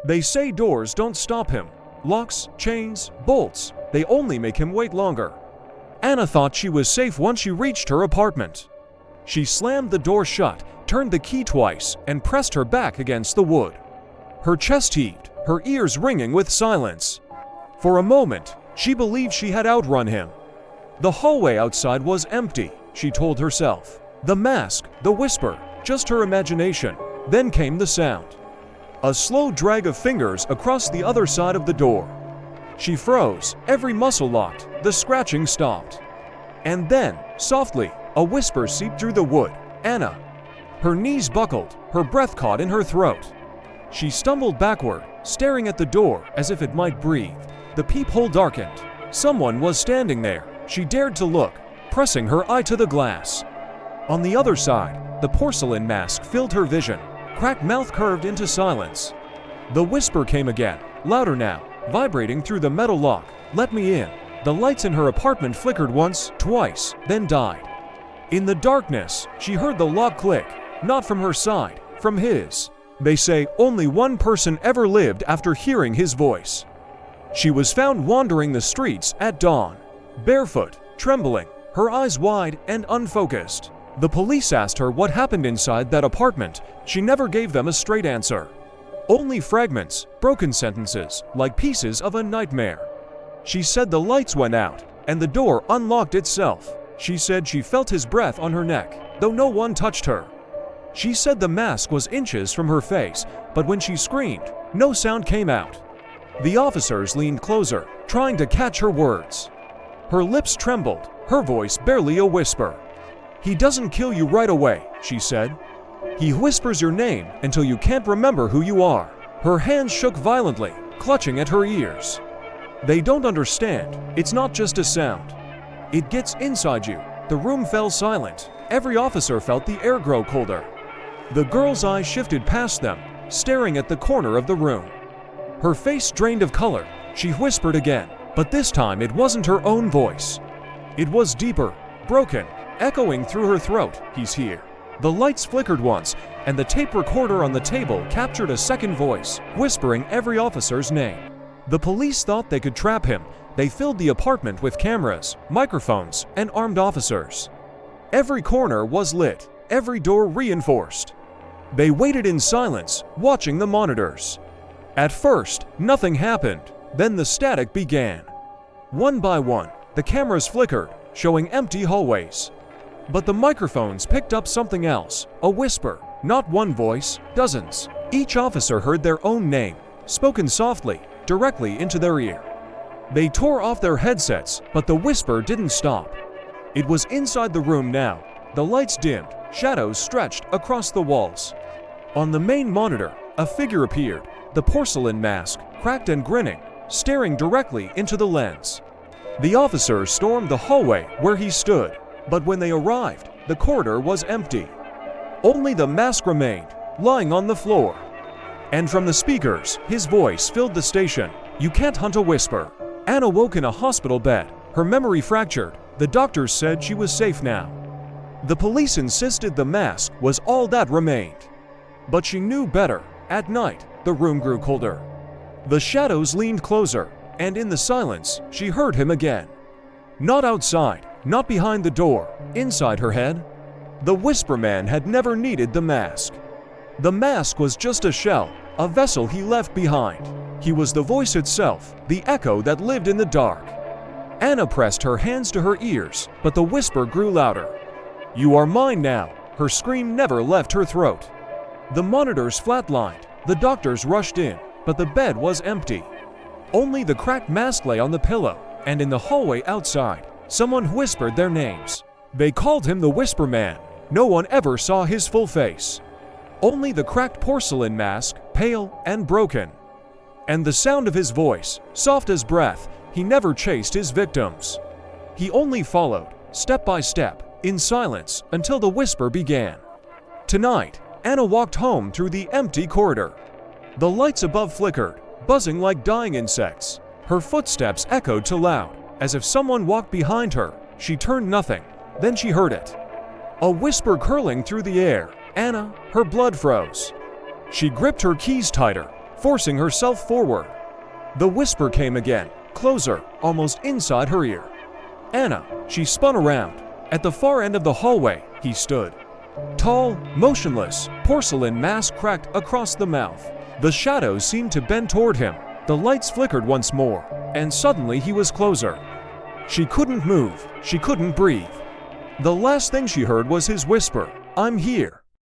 They say doors don't stop him. Locks, chains, bolts, they only make him wait longer. Anna thought she was safe once she reached her apartment. She slammed the door shut, turned the key twice, and pressed her back against the wood. Her chest heaved, her ears ringing with silence. For a moment, she believed she had outrun him. The hallway outside was empty, she told herself. The mask, the whisper, just her imagination. Then came the sound. A slow drag of fingers across the other side of the door. She froze, every muscle locked, the scratching stopped. And then, softly, a whisper seeped through the wood. Anna. Her knees buckled, her breath caught in her throat. She stumbled backward, staring at the door as if it might breathe. The peephole darkened. Someone was standing there. She dared to look, pressing her eye to the glass. On the other side, the porcelain mask filled her vision. Cracked mouth curved into silence. The whisper came again, louder now, vibrating through the metal lock. Let me in. The lights in her apartment flickered once, twice, then died. In the darkness, she heard the lock click, not from her side, from his. They say only one person ever lived after hearing his voice. She was found wandering the streets at dawn, barefoot, trembling, her eyes wide and unfocused. The police asked her what happened inside that apartment. She never gave them a straight answer. Only fragments, broken sentences, like pieces of a nightmare. She said the lights went out, and the door unlocked itself. She said she felt his breath on her neck, though no one touched her. She said the mask was inches from her face, but when she screamed, no sound came out. The officers leaned closer, trying to catch her words. Her lips trembled, her voice barely a whisper. He doesn't kill you right away, she said. He whispers your name until you can't remember who you are. Her hands shook violently, clutching at her ears. They don't understand. It's not just a sound. It gets inside you. The room fell silent. Every officer felt the air grow colder. The girl's eyes shifted past them, staring at the corner of the room. Her face drained of color. She whispered again, but this time it wasn't her own voice. It was deeper, broken, echoing through her throat. He's here. The lights flickered once, and the tape recorder on the table captured a second voice, whispering every officer's name. The police thought they could trap him. They filled the apartment with cameras, microphones, and armed officers. Every corner was lit, every door reinforced. They waited in silence, watching the monitors. At first, nothing happened. Then the static began. One by one, the cameras flickered, showing empty hallways. But the microphones picked up something else, a whisper, not one voice, dozens. Each officer heard their own name, spoken softly, directly into their ear. They tore off their headsets, but the whisper didn't stop. It was inside the room now. The lights dimmed, shadows stretched across the walls. On the main monitor, a figure appeared, the porcelain mask, cracked and grinning, staring directly into the lens. The officers stormed the hallway where he stood. But when they arrived, the corridor was empty. Only the mask remained, lying on the floor. And from the speakers, his voice filled the station. You can't hunt a whisper. Anna woke in a hospital bed, her memory fractured. The doctors said she was safe now. The police insisted the mask was all that remained. But she knew better. At night, the room grew colder. The shadows leaned closer, and in the silence, she heard him again. Not outside. Not behind the door, inside her head. The Whisper Man had never needed the mask. The mask was just a shell, a vessel he left behind. He was the voice itself, the echo that lived in the dark. Anna pressed her hands to her ears, but the whisper grew louder. You are mine now. Her scream never left her throat. The monitors flatlined, the doctors rushed in, but the bed was empty. Only the cracked mask lay on the pillow, and in the hallway outside, someone whispered their names. They called him the Whisper Man. No one ever saw his full face. Only the cracked porcelain mask, pale and broken. And the sound of his voice, soft as breath. He never chased his victims. He only followed, step by step, in silence, until the whisper began. Tonight, Anna walked home through the empty corridor. The lights above flickered, buzzing like dying insects. Her footsteps echoed too loud. As if someone walked behind her. She turned nothing. Then she heard it. A whisper curling through the air. Anna, her blood froze. She gripped her keys tighter, forcing herself forward. The whisper came again, closer, almost inside her ear. Anna, she spun around. At the far end of the hallway, he stood. Tall, motionless, porcelain mask cracked across the mouth. The shadows seemed to bend toward him. The lights flickered once more, and suddenly he was closer. She couldn't move, she couldn't breathe. The last thing she heard was his whisper, "I'm here."